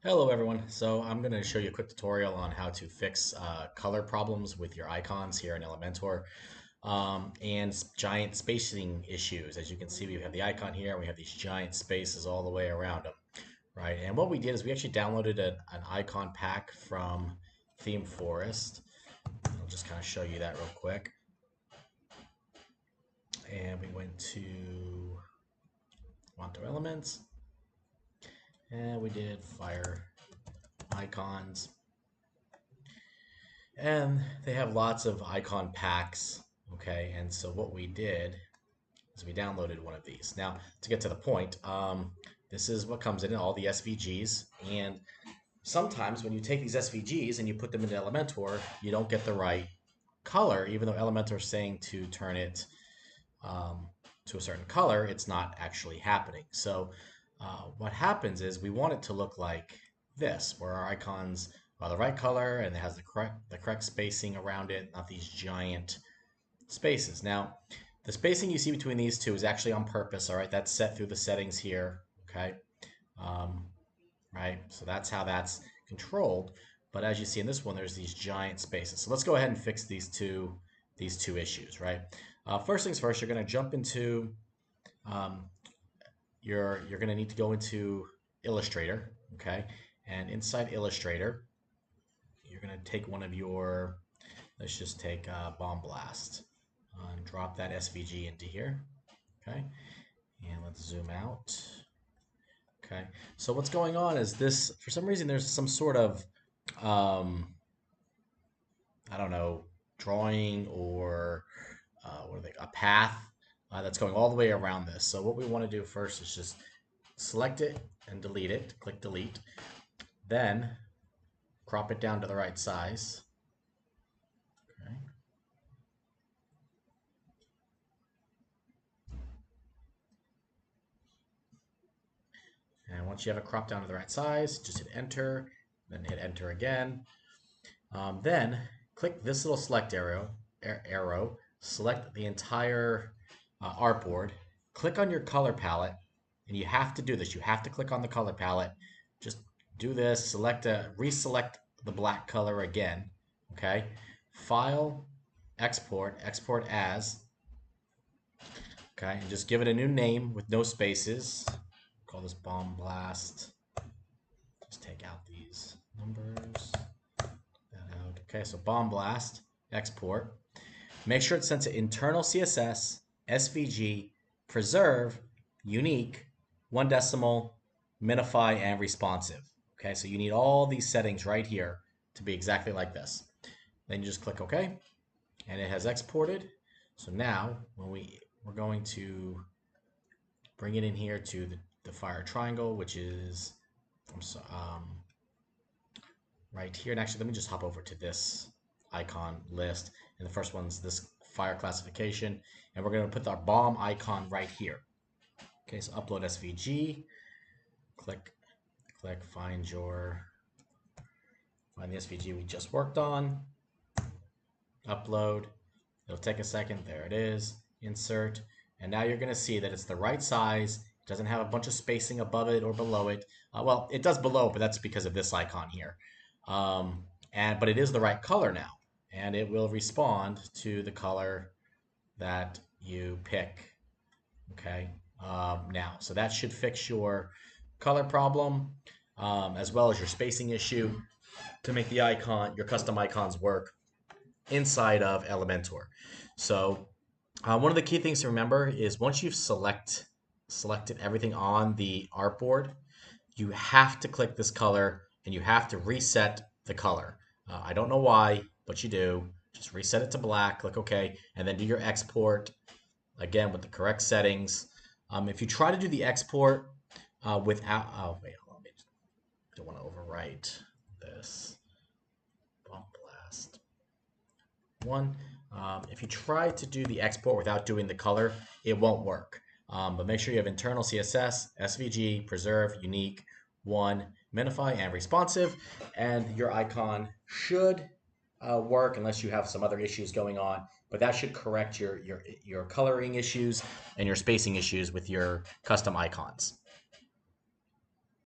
Hello everyone. So I'm going to show you a quick tutorial on how to fix color problems with your icons here in Elementor and giant spacing issues. As you can see, we have the icon here and we have these giant spaces all the way around them, right? And what we did is we actually downloaded an icon pack from Theme Forest. I'll just kind of show you that real quick. And we went to Elementor Elements and we did Fire Icons. And they have lots of icon packs, okay? And so what we did is we downloaded one of these. Now, to get to the point, this is what comes in all the SVGs. And sometimes when you take these SVGs and you put them into Elementor, you don't get the right color, even though Elementor is saying to turn it to a certain color, it's not actually happening. So what happens is we want it to look like this, where our icons are the right color and it has the correct spacing around it, not these giant spaces. Now, the spacing you see between these two is actually on purpose, all right? That's set through the settings here, okay? Right, so that's how that's controlled. But as you see in this one, there's these giant spaces. So let's go ahead and fix these two issues, right? First things first, you're going to jump into you're going to need to go into Illustrator, okay? And inside Illustrator, you're going to take one of your, let's just take Bomb Blast and drop that SVG into here, okay? And let's zoom out. Okay, so what's going on is this, for some reason, there's some sort of, I don't know, drawing or what are they, a path that's going all the way around this. So what we want to do first is just select it and delete it, click delete, then crop it down to the right size. Okay. And once you have it cropped down to the right size, just hit enter, then hit enter again. Then click this little select arrow, select the entire artboard, click on your color palette, and you have to do this. You have to click on the color palette. Just do this, reselect the black color again, okay? File, export as, okay? And just give it a new name with no spaces. Call this Bomb Blast. Just take out these numbers. Okay, so Bomb Blast, export. Make sure it's sent to internal CSS, SVG, preserve, unique, 1 decimal, minify, and responsive. Okay, so you need all these settings right here to be exactly like this. Then you just click OK, and it has exported. So now when we're going to bring it in here to the fire triangle, which is right here. And actually, let me just hop over to this icon list. And the first one's this fire classification. And we're going to put our bomb icon right here. Okay, so upload SVG. Click, find the SVG we just worked on. Upload. It'll take a second. There it is. Insert. And now you're going to see that it's the right size. It doesn't have a bunch of spacing above it or below it. Well, it does below, but that's because of this icon here. But it is the right color now, and it will respond to the color that you pick. Okay, now, so that should fix your color problem as well as your spacing issue to make the icon, your custom icons, work inside of Elementor. So one of the key things to remember is once you've selected everything on the artboard, you have to click this color and you have to reset the color. I don't know why, but you do. Just reset it to black, click OK, and then do your export again with the correct settings. If you try to do the export without, oh wait, hold on, I don't want to overwrite this. Bomb Blast 1. If you try to do the export without doing the color, it won't work. But make sure you have internal CSS, SVG, preserve, unique, 1, minify, and responsive, and your icon should work unless you have some other issues going on. But that should correct your coloring issues and your spacing issues with your custom icons.